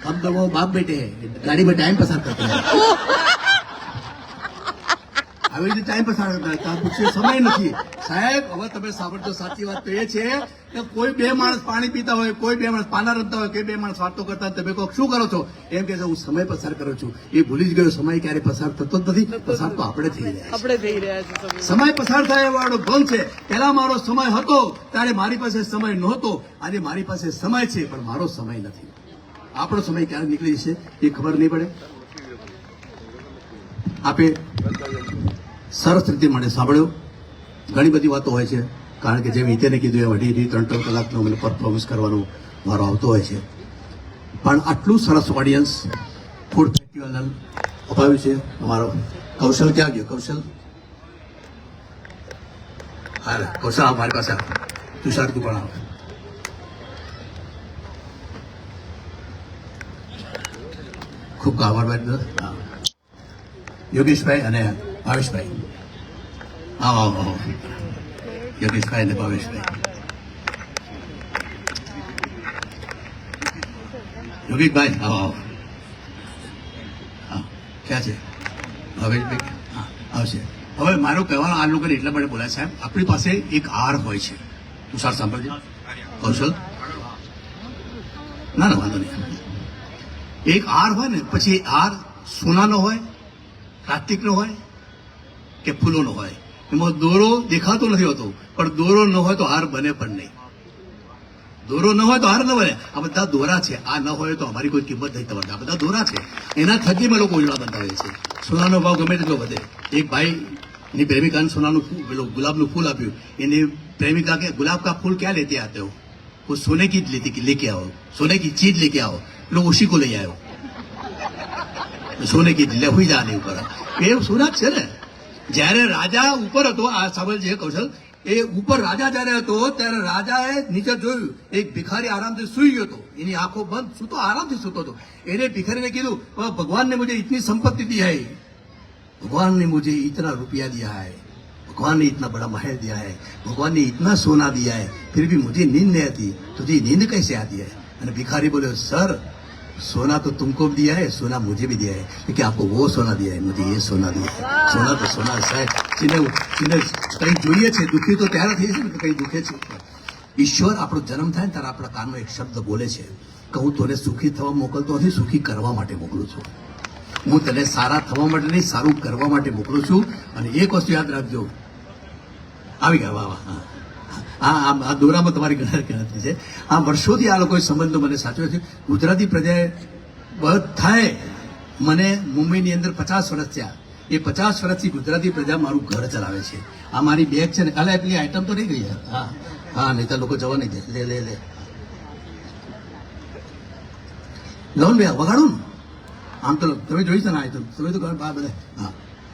हम तो वो बाप बेटे हैं गाड़ी में टाइम पसार करते हैं આવી રીતે ટાઈમ પસાર કરતા પૂછે સમય નથી સાહેબ હવે તમે સાંભળજો સાચી વાત તો એ છે કે કોઈ બે માણસ પાણી પીતા હોય કોઈ બે માણસ પાના રમતા હોય કોઈ બે માણસ વાતો કરતા હોય તમે કહો શું કરો છો એમ કે હું સમય પસાર કરું છું એ ભૂલી જ ગયો સમય ક્યારે પસાર થતો જ નથી પસાર તો આપણે થઈ રહ્યા છે સમય પસાર થાય વાળો ભંગ છે પહેલા મારો સમય હતો ત્યારે મારી પાસે સમય નહોતો આજે મારી પાસે સમય છે પણ મારો સમય નથી આપણો સમય ક્યારે નીકળી જશે એ ખબર નહીં પડે આપે સરસ રીતે મને સાંભળ્યો ઘણી બધી વાતો હોય છે કારણ કે જેમ હિતેને કીધું એ અઢી 3 કલાકનો મને પરફોર્મન્સ કરવાનો મારો આવતો હોય છે પણ આટલું સરસ ઓડિયન્સ ફૂડ ફેસ્ટિવલ અપાવ્યું છે અમારો કૌશલ ક્યાં ગયો કૌશલ હા કૌશલ મારી પાસે તુષાર તું પણ આવ ખૂબ આભાર ભાઈ યોગેશભાઈ અને ભાવેશભાઈ આવો યોગેશભાઈ અને ભાવેશભાઈ યોગેશભાઈ આવો હા ક્યાં છે ભાવેશભાઈ હા આવશે હવે મારું કહેવાનું આ લોકોને એટલા માટે બોલાય સાહેબ આપણી પાસે એક હાર હોય છે તુષાર સાંભળજે કૌશલ ના વાંધો નહીં એક હાર હોય ને પછી હાર સોનાનો હોય પ્લાસ્ટિકનો હોય કે ફૂલોનો હોય એમાં દોરો દેખાતો નથી હોતો પણ દોરો ન હોય તો હાર બને પણ નહીં દોરો ન હોય તો હાર ન બને આ બધા દોરા છે આ ન હોય તો અમારી કોઈ કિંમત નહીં તમારે આ બધા દોરા છે એના થકી અમે લોકો ઉજળા બનતા હોઈએ છીએ સોનાનો ભાવ ગમે તેટલો વધે એક ભાઈની પ્રેમિકાને સોનાનું પેલું ગુલાબનું ફૂલ આપ્યું એની પ્રેમિકા કે गुलाब का फूल क्या लेते आते हो वो सोने की लेके आओ सोने की चीज लेके आओ लोग उसी को ले आयो સોને કી દિલ્હી હુઈ જા નહીં ઉપર એ સુરત છે ને જ્યારે રાજા ઉપર હતો આ સાંભળ છે કૌશલ એ ઉપર રાજા જ્યારે હતો ત્યારે રાજાએ નીચે જોયું એક ભિખારી આરામથી સુઈ ગયો હતો એની આંખો બંધ સૂતો આરામથી સૂતો હતો એને ભિખારીને કીધું ભગવાન ने मुझे इतनी संपत्ति दी है भगवान ने मुझे इतना रुपया दिया है भगवान ने इतना बड़ा महल दिया है भगवान ने इतना सोना दिया है फिर भी मुझे नींद नहीं आती तुझे नींद कैसे आती है અને ભિખારી બોલ્યો સર सोना तो तुमको भी दिया है सोना मुझे भी दिया है लेकिन आपको वो सोना दिया है मुझे ये सोना दिया है सोना तो सोना साહેબ કંઈ જોઈએ છે દુઃખી તો ત્યારે થઈ છે ને કંઈ દુઃખે છે ઈશ્વર આપણો જન્મ થાય ને ત્યારે આપણા કાનમાં એક શબ્દ બોલે છે કે હું તને સુખી થવા મોકલતો નથી સુખી કરવા માટે મોકલું છું હું તને સારા થવા માટે નહીં સારું કરવા માટે મોકલું છું અને એક વસ્તુ યાદ રાખજો આવી ગયા વાહ વાહ આ દોરામાં તમારી ગણતરી છે આ વર્ષોથી આ લોકોએ સંબંધો મને સાચવ્યો છે ગુજરાતી પ્રજાએ બધાએ મને મુંબઈની અંદર 50 વર્ષ થયા એ 50 વર્ષથી ગુજરાતી પ્રજા મારું ઘર ચલાવે છે આ મારી બેગ છે ને કાલે પેલી આઈટમ તો નહીં ગઈ હા હા નહીં તો લોકો જવા નહીં દે લે લે લે લોન બે વગાડું ને આમ તો તમે જોઈ છે ને આઈટમ તમે તો બધા હા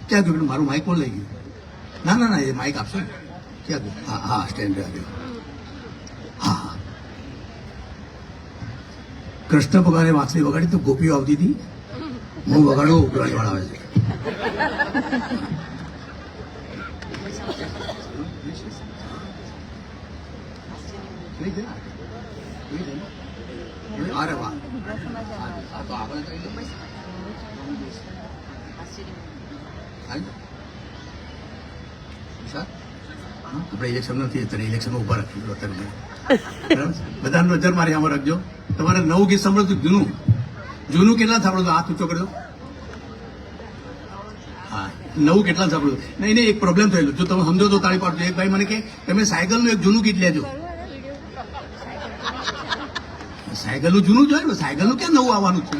ક્યાં ગયું મારું માઇક કોણ લઈ ગયું ના ના ના એ માઇક આપશો ને ક્યાં ગયું હા હા સ્ટેન્ડ આવ્યો હા કૃષ્ણ ભગવાને વાંસળી વગાડી તો ગોપીઓ આવતી હતી હું વગાડો ઉગરાણીવાળા આવે છે અરે વાહ તો આપણે ઇલેક્શન નથી અત્યારે ઇલેક્શનમાં ઉભા રાખ્યું અત્યારે બધા નજર મારી આમાં રાખજો તમારે નવું ગીત સાંભળ્યું જૂનું કેટલા સાંભળ્યું હાથ ઊંચો કરજો હા નવું કેટલા સાંભળ્યું નહીં નહીં એક પ્રોબ્લેમ થયેલો જો તમે સમજો તો તાળી પાડજો એક ભાઈ મને કે તમે સાયકલનું એક જૂનું ગીત લેજો સાયકલનું જૂનું જ હોય ને, સાયકલનું ક્યાં નવું આવવાનું છે?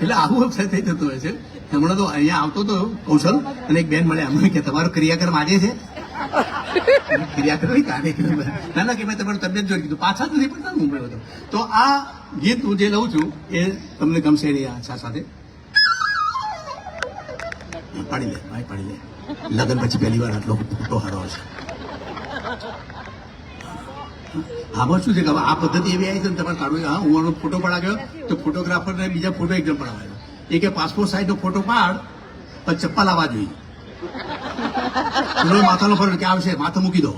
એટલે આવું અક્ષર થઈ જતું હોય છે. હમણાં તો અહીંયા આવતો હતો કૌશલ અને એક બેન મળે અમને કે તમારો ક્રિયાકર્મ આજે છે. ક્રિયાકર્મ નહીં કાઢે. ના ના કે મેં તમારું તબિયત જોઈ કીધું, પાછા જ નથી પડતા મુંબઈ હતો. તો આ ગીત હું જે લઉં છું એ તમને ગમશે એની આશા સાથે. પાડી લે ભાઈ, પાડી લે. લગ્ન પછી પહેલી વાર આટલો ફોટો હારો હશે. આમાં શું છે કે આ પદ્ધતિ એવી આવી છે ને તમારે કાઢવું. હા, હું આનો ફોટો પડાવ્યો તો ફોટોગ્રાફરને બીજા ફોટો એકદમ પડાવ્યો. એ કે પાસપોર્ટ સાઇઝનો ફોટો પાડ પણ ચપ્પલ આવવા જોઈએ. માથાનો ફરક ક્યાં આવશે? માથું મૂકી દો.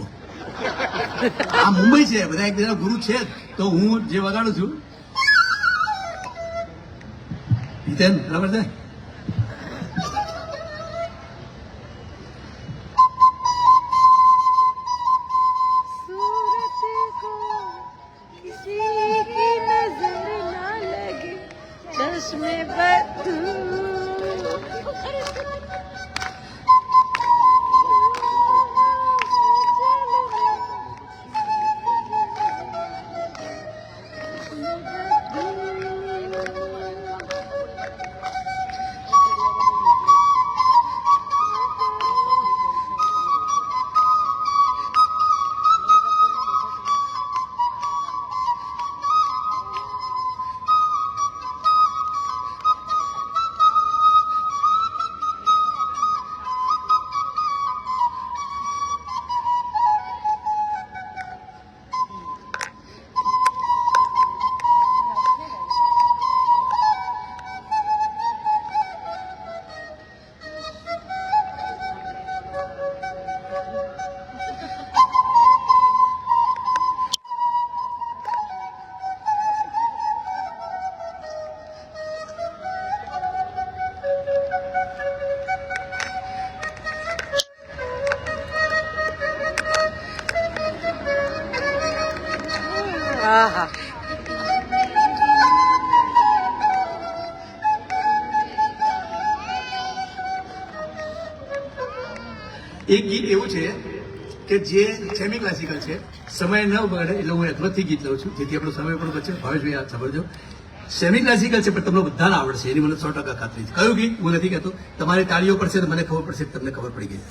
આ મુંબઈ છે, બધા એકબીજાના ગુરુ છે. તો હું જે વગાડું છું હિતેન, બરાબર છે? चश्मे पर आहा એક ગીત એવું છે કે જે સેમી ક્લાસિકલ છે, સમય ન બગડે એટલે હું અદભુતથી ગીત લઉં છું જેથી આપણો સમય પણ બચે. ભાવેશભાઈ આ સાંભળજો. સેમી ક્લાસિકલ છે પણ તમને બધાને આવડશે એની મને 100% ખાતરી છે. કયું ગીત હું નથી કહેતો, તમારી તાળીઓ પડશે તો મને ખબર પડશે કે તમને ખબર પડી ગઈ.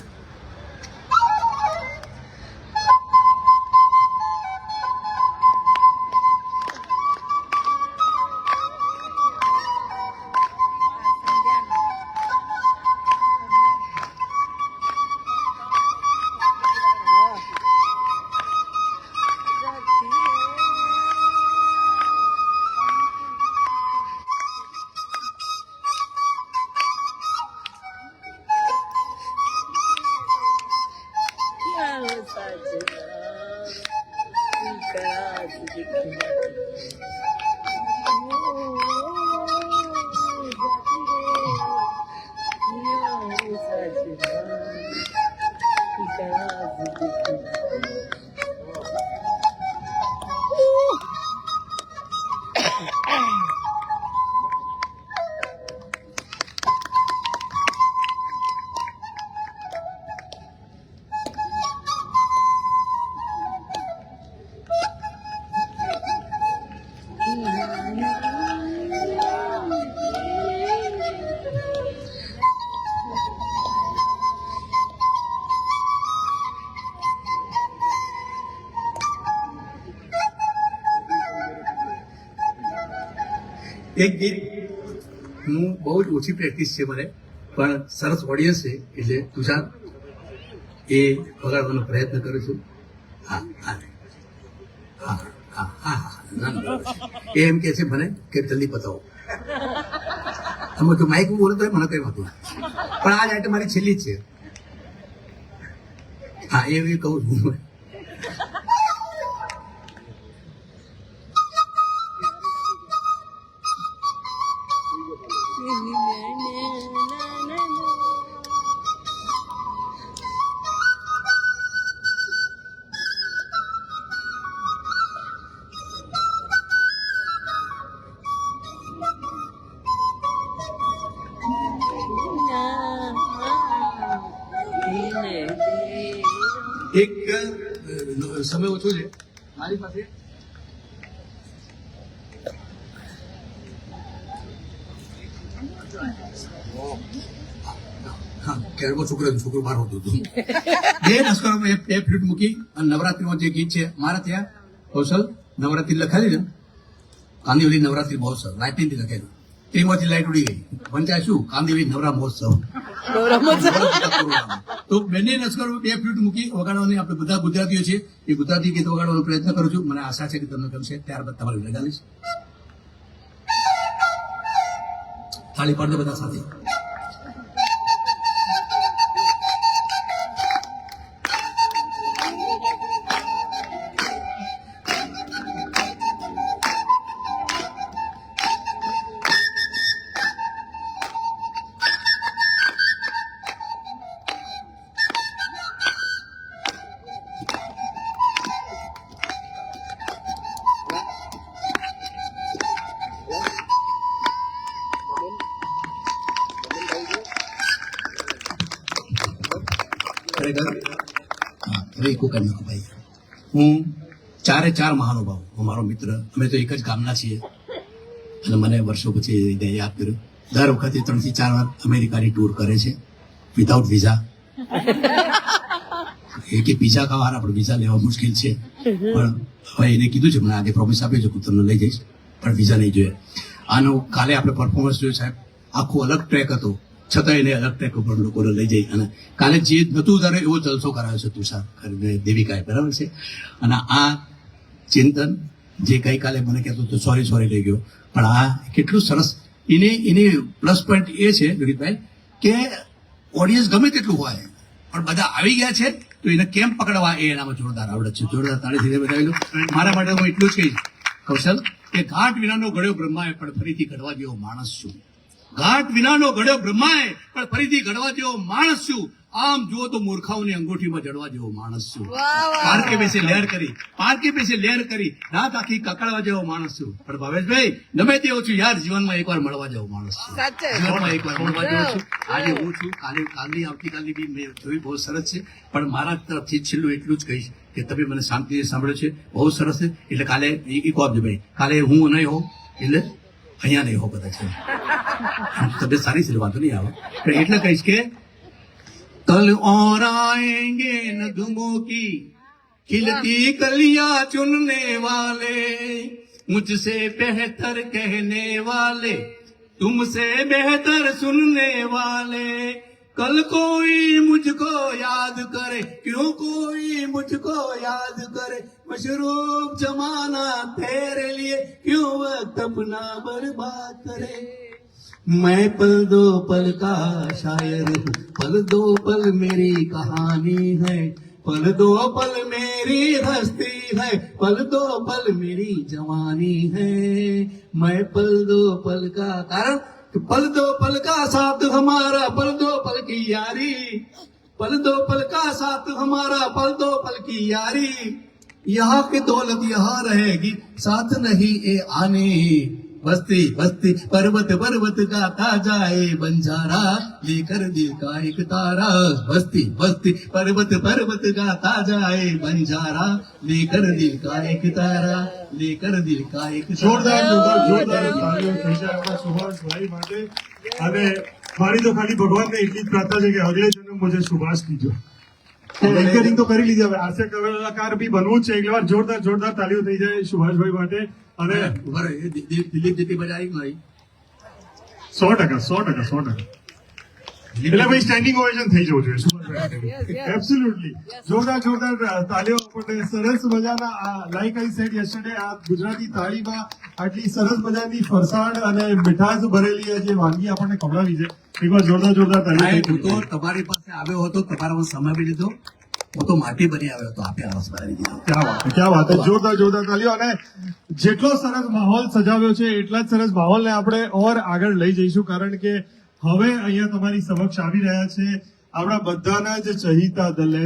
એક ગીત હું બહુ જ ઓછી પ્રેક્ટિસ છે મને, પણ સરસ ઓડિયન્સ છે એટલે તુષાર એ વગાડવાનો પ્રયત્ન કરું છું. હા હા હા હા હા હા એ એમ કે છે મને કે જલ્દી બતાવો. તમે જો માઇક બોલો તો મને કઈ વાંધો નહીં, પણ આ આઈટમ મારી છેલ્લી જ છે. હા એ કહું છું. એક સમય ઓછો છે મારી પાસે. હા, કેળવો છોકરો બહાર હોતો હતો. બે નસ્કરોમાં એ ફ્લૂટ મૂકી અને નવરાત્રીમાં જે ગીત છે મારા ત્યાં કૌશલ નવરાત્રી લખાવી ને કાંદિવલી નવરાત્રી મહોત્સવ લાઇટિંગથી લખેલું તેમાંથી લાઇટ ઉડી ગઈ પંચાયત શું કાંદિવલી નવરા મહોત્સવ તો બંને નસ્કરો બે ફ્લૂટ મૂકી વગાડવાની આપણે બધા ગુજરાતીઓ છે એ ગુજરાતી ગીત વગાડવાનો પ્રયત્ન કરું છું. મને આશા છે કે તમને ગમશે. ત્યારબાદ તમારે લગાવીશ. થાળી પાડજો બધા સાથે. હું ચારે ચાર મહાનુભાવ મારો મિત્ર અમે તો એક જ ગામના છીએ અને મને વર્ષો પછી યાદ કર્યું. દર વખતે 3 થી 4 વાર અમેરિકાની ટૂર કરે છે વિધાઉટ વિઝા. એ કે પીઝા ખાવાના પણ વિઝા લેવા મુશ્કેલ છે. પણ હવે એને કીધું છે મને આજે પ્રોમિસ આપ્યો છે હું તમને લઈ જઈશ પણ વિઝા નહીં જોઈએ. આનો કાલે આપણે પરફોર્મન્સ જોયું સાહેબ આખું અલગ ટ્રેક હતો છતાં એને અલગ ટ્રેક ઉપર લોકોને લઈ જઈ અને કાલે જે નતું ત્યારે એવો જલસો કરાયો છે તુષાર દેવિકાએ બરાબર છે. અને આ ચિંતન જે ગઈકાલે મને કહેતો હતો સોરી લઈ ગયો પણ આ કેટલું સરસ એની પ્લસ પોઈન્ટ એ છે વિડીતભાઈ કે ઓડિયન્સ ગમે તેટલું હોય પણ બધા આવી ગયા છે તો એને કેમ પકડવા એ એનામાં જોરદાર આવડત છે. જોરદાર તાળીથી બતાવી લો. મારા માટે હું એટલું જ કહીશ કૌશલ કે ઘાટ વિનાનો ઘડ્યો બ્રહ્માએ પણ ફરીથી ઘડવા જેવો માણસ છું. ઘાટ વિનાનો ઘડ્યો બ્રહ્માએ પણ ફરીથી ઘડવા જેવો માણસ છું. આમ જુઓ તો મૂર્ખાઓની અંગૂઠીમાં જડવા જેવો માણસ છું. પારકે બેસે લહેર કરી રાત આખી કકડવા જેવો માણસ છું. પણ ભાવેશભાઈ ગમે તેવો છું યાર જીવનમાં એકવાર મળવા જેવો માણસ છું. જીવનમાં એકવાર મળવા જેવો છું. આજે હું છું કાલની આવતીકાલની બી મેં જોઈ બહુ સરસ છે. પણ મારા તરફથી છેલ્લું એટલું જ કહીશ કે તમે મને શાંતિથી સાંભળ્યો છે બહુ સરસ છે. એટલે કાલે એક આપજો ભાઈ કાલે હું નહીં હોઉં એટલે અહીંયા નહીં હો બધા છે તબિયત સારી છે વાંધો નહીં આવે એટલે કહીશ કે कल और आएंगे नगमों की खिलती कलियां चुनने वाले मुझसे बेहतर कहने वाले तुमसे बेहतर सुनने वाले कल कोई मुझको याद करे क्यों कोई मुझको याद करे मशरूफ जमाना तेरे लिए क्यों वक्त अपना बर्बाद करे मैं पल दो पल का शायर हूँ पल दो पल मेरी कहानी है पल दो पल मेरी हस्ती है पल दो पल मेरी जवानी है मैं पल दो पल का कारण पल दो पल का साथ हमारा पल दो पल की यारी पल दो पल का साथ हमारा पल दो पल की यारी यहाँ की दौलत यहाँ रहेगी साथ नहीं ए आने बस्ती बस्ती पर्वत पर्वत गाता जाए बंजारा लेकर दिल का एक तारा बस्ती बस्ती पर्वत पर्वत गाता जाए बंजारा लेकर दिल का एक तारा लेकर दिल का એક જોરદાર તાળીઓ થઈ જાય આપણા સુભાષભાઈ માટે. અને મારી તો ખાલી ભગવાનને એટલી જ પ્રાર્થના છે કે અગલે જન્મ મુજે સુભાષ કીજો. એન્કરિંગ તો કરી લીધી હવે હાસ્ય કલાકાર બી બનવું જ છે. એટલે વાર જોરદાર તાળીઓ થઈ જાય સુભાષભાઈ માટે. અને દિલીપ જેટલી મજા આવી નહીં 100% એટલે ભાઈ સ્ટેન્ડિંગ ઓવેશન થઈ જવું જોઈએ સુભાષભાઈ. એબ્સોલ્યુટલી જોરદાર તાળીઓ આપણને સરસ મજાના લાઈક આઈ સેડ યસ્ટરડે આ ગુજરાતી થાળીમાં આટલી સરસ મજાની ફરસાણ અને મીઠાશ ભરેલી જે વાનગી આપણને ખવડાવી છે એકવાર જોરદાર તાળીઓ. હું તો તમારી પાસે આવ્યો હતો તમારા સમય બી લીધો હું તો માટી બની આવ્યો હતો આપે ક્યાં વાત જોરદાર તાળીઓ. અને જેટલો સરસ માહોલ સજાવ્યો છે એટલા જ સરસ માહોલને આપણે ઓર આગળ લઈ જઈશું કારણ કે હવે અહીંયા તમારી સમક્ષ આવી રહ્યા છે આપણા બધાના જ ચહીતા દલે